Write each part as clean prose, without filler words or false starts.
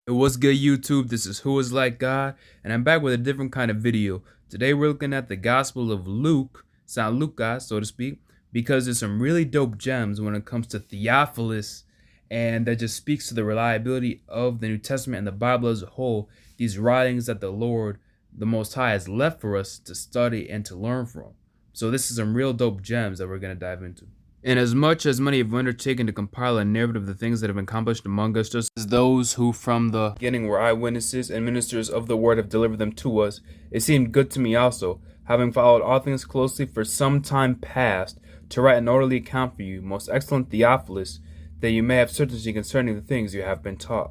What's good, YouTube? This is Who Is Like God, and I'm back with a different kind of video. Today we're looking at the Gospel of Luke, Saint Luca, so to speak, because there's some really dope gems when it comes to Theophilus, and that just speaks to the reliability of the New Testament and the Bible as a whole, these writings that the Lord, the Most High, has left for us to study and to learn from. So this is some real dope gems that we're going to dive into. Inasmuch as many have undertaken to compile a narrative of the things that have been accomplished among us, just as those who from the beginning were eyewitnesses and ministers of the word have delivered them to us, it seemed good to me also, having followed all things closely for some time past, to write an orderly account for you, most excellent Theophilus, that you may have certainty concerning the things you have been taught.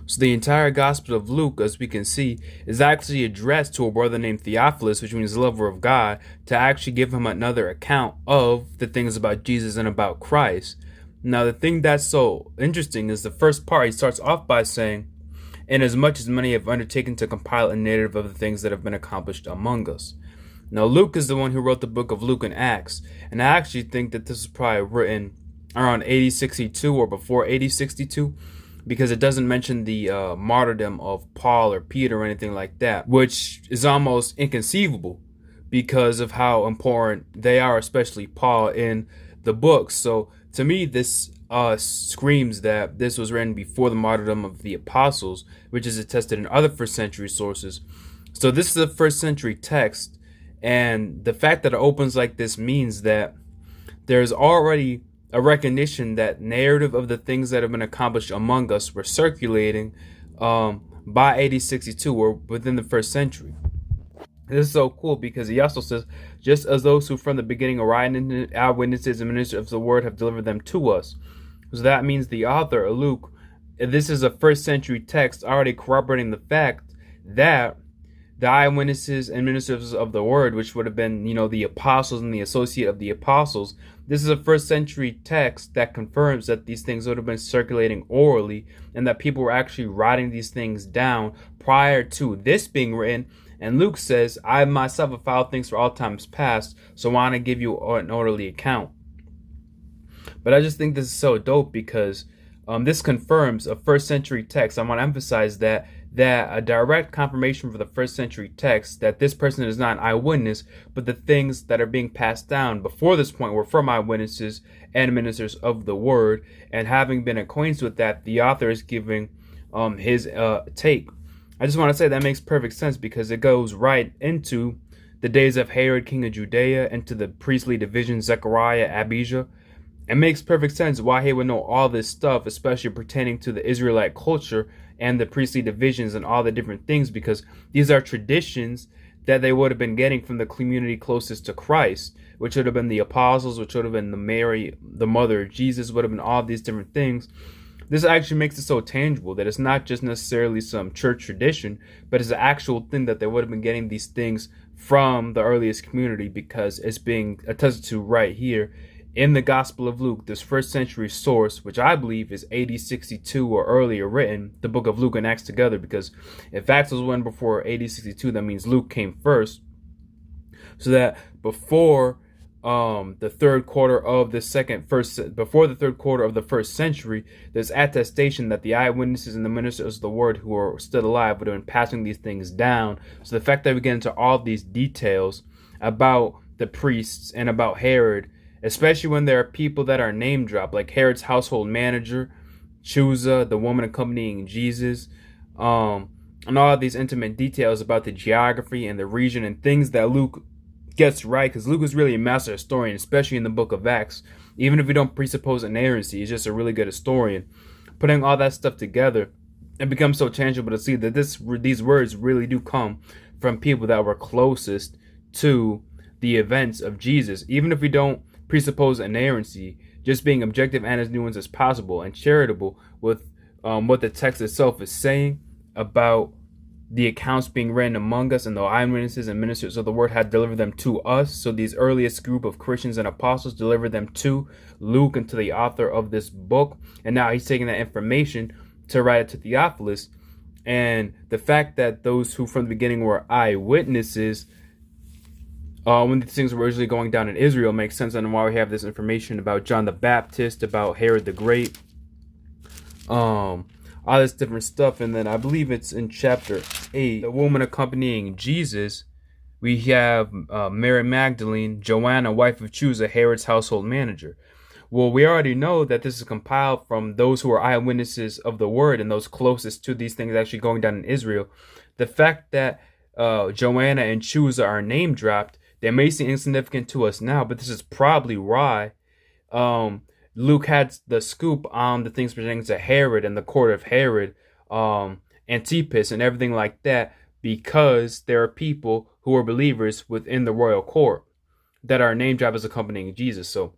So the entire Gospel of Luke, as we can see, is actually addressed to a brother named Theophilus, which means lover of God, to actually give him another account of the things about Jesus and about Christ. Now, the thing that's so interesting is the first part. He starts off by saying, "Inasmuch as many have undertaken to compile a narrative of the things that have been accomplished among us." Now, Luke is the one who wrote the book of Luke and Acts, and I actually think that this was probably written around AD 62 or before AD 62. Because it doesn't mention the martyrdom of Paul or Peter or anything like that, which is almost inconceivable because of how important they are, especially Paul, in the book. So to me, this screams that this was written before the martyrdom of the apostles, which is attested in other first century sources. So this is a first century text, and the fact that it opens like this means that there's already a recognition that narrative of the things that have been accomplished among us were circulating by AD 62 or within the first century. This is so cool because he also says, just as those who from the beginning are eyewitnesses and ministers of the word have delivered them to us. So that means the author, Luke, this is a first century text already corroborating the fact that the eyewitnesses and ministers of the word, which would have been, the apostles and the associate of the apostles. This is a first century text that confirms that these things would have been circulating orally and that people were actually writing these things down prior to this being written. And Luke says, I myself have filed things for all times past, so I want to give you an orderly account. But I just think this is so dope because this confirms a first century text. I want to emphasize that a direct confirmation for the first century text that this person is not an eyewitness, but the things that are being passed down before this point were from eyewitnesses and ministers of the word. And having been acquainted with that, the author is giving his take. I just want to say that makes perfect sense because it goes right into the days of Herod, king of Judea, into the priestly division, Zechariah, Abijah. It makes perfect sense why he would know all this stuff, especially pertaining to the Israelite culture and the priestly divisions and all the different things, because these are traditions that they would have been getting from the community closest to Christ, which would have been the apostles, which would have been the Mary, the mother of Jesus, would have been all these different things. This actually makes it so tangible that it's not just necessarily some church tradition, but it's an actual thing that they would have been getting these things from the earliest community, because it's being attested to right here in the Gospel of Luke, this first century source, which I believe is AD 62 or earlier written, the book of Luke and Acts together, because if Acts was one before AD 62, that means Luke came first. So that before the third quarter of the first century, there's attestation that the eyewitnesses and the ministers of the word who are still alive would have been passing these things down. So the fact that we get into all these details about the priests and about Herod, especially when there are people that are name dropped, like Herod's household manager, Chusa, the woman accompanying Jesus, and all of these intimate details about the geography and the region and things that Luke gets right, because Luke is really a master historian, especially in the book of Acts. Even if we don't presuppose inerrancy, he's just a really good historian. Putting all that stuff together, it becomes so tangible to see that these words really do come from people that were closest to the events of Jesus. Even if we don't presuppose inerrancy, just being objective and as nuanced as possible and charitable with what the text itself is saying about the accounts being written among us, and the eyewitnesses and ministers of the word had delivered them to us. So these earliest group of Christians and apostles delivered them to Luke and to the author of this book, and now he's taking that information to write it to Theophilus. And the fact that those who from the beginning were eyewitnesses when these things were originally going down in Israel makes sense, and why we have this information about John the Baptist, about Herod the Great, all this different stuff. And then I believe it's in chapter 8, the woman accompanying Jesus. We have Mary Magdalene, Joanna, wife of Chusa, Herod's household manager. Well, we already know that this is compiled from those who are eyewitnesses of the word and those closest to these things actually going down in Israel. The fact that Joanna and Chusa are name dropped, they may seem insignificant to us now, but this is probably why Luke had the scoop on the things pertaining to Herod and the court of Herod, Antipas, and everything like that, because there are people who are believers within the royal court that are name dropped as accompanying Jesus. So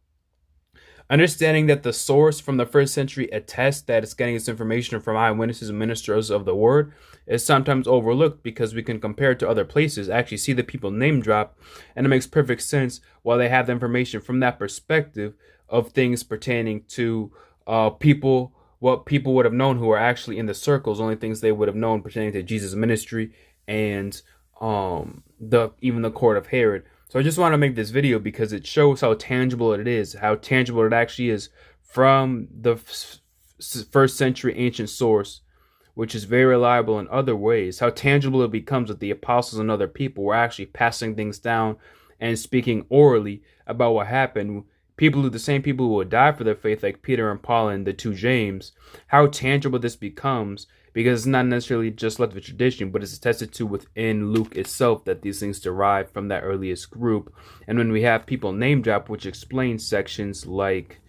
understanding that the source from the first century attests that it's getting its information from eyewitnesses and ministers of the word is sometimes overlooked because we can compare it to other places, actually see the people name drop, and it makes perfect sense while they have the information from that perspective of things pertaining to people, what people would have known who are actually in the circles, only things they would have known pertaining to Jesus' ministry and even the court of Herod. So I just want to make this video because it shows how tangible it is, how tangible it actually is from the first century ancient source, which is very reliable in other ways, how tangible it becomes that the apostles and other people were actually passing things down and speaking orally about what happened. The same people who would die for their faith, like Peter and Paul and the two James, how tangible this becomes, because it's not necessarily just left of tradition, but it's attested to within Luke itself that these things derive from that earliest group. And when we have people name drop, which explains sections like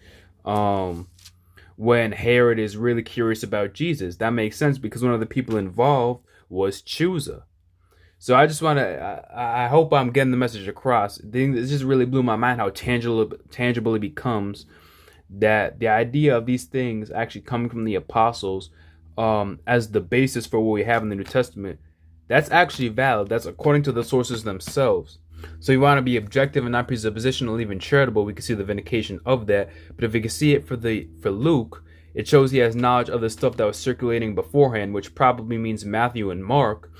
when Herod is really curious about Jesus, that makes sense because one of the people involved was Chusa. So I just want to, I hope I'm getting the message across. This just really blew my mind how tangible it becomes that the idea of these things actually coming from the apostles as the basis for what we have in the New Testament, that's actually valid. That's according to the sources themselves. So you want to be objective and not presuppositional, even charitable. We can see the vindication of that. But if we can see it for Luke, it shows he has knowledge of the stuff that was circulating beforehand, which probably means Matthew and Mark.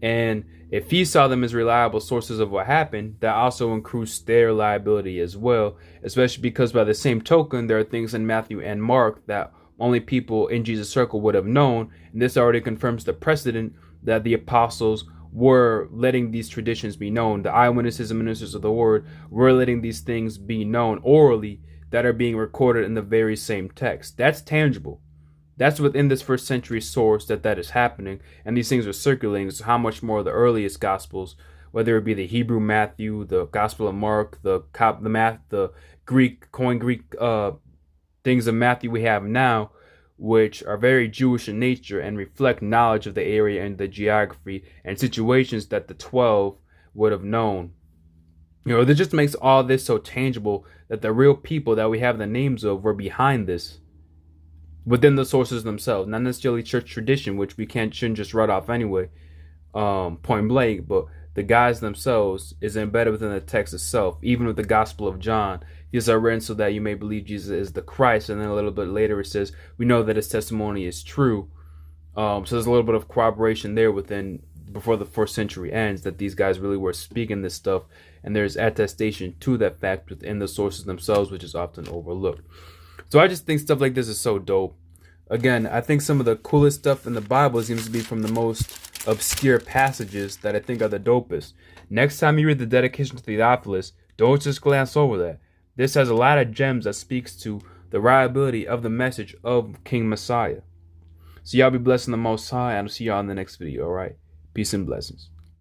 And if he saw them as reliable sources of what happened, that also increases their liability as well, especially because by the same token, there are things in Matthew and Mark that only people in Jesus' circle would have known. And this already confirms the precedent that the apostles were letting these traditions be known. The eyewitnesses and ministers of the word were letting these things be known orally that are being recorded in the very same text. That's tangible. That's within this first century source that is happening, and these things are circulating. So how much more the earliest gospels, whether it be the Hebrew Matthew, the Gospel of Mark, the Greek things of Matthew we have now, which are very Jewish in nature and reflect knowledge of the area and the geography and situations that the 12 would have known. That just makes all this so tangible that the real people that we have the names of were behind this. Within the sources themselves, not necessarily church tradition, which we shouldn't just write off anyway, point blank, but the guys themselves is embedded within the text itself. Even with the Gospel of John, these are written so that you may believe Jesus is the Christ, and then a little bit later it says, we know that his testimony is true. So there's a little bit of corroboration there before the first century ends, that these guys really were speaking this stuff, and there's attestation to that fact within the sources themselves, which is often overlooked. So I just think stuff like this is so dope. Again, I think some of the coolest stuff in the Bible seems to be from the most obscure passages that I think are the dopest. Next time you read the dedication to Theophilus, don't just glance over that. This has a lot of gems that speaks to the reliability of the message of King Messiah. So y'all be blessed in the Most High, and I'll see y'all in the next video, alright? Peace and blessings.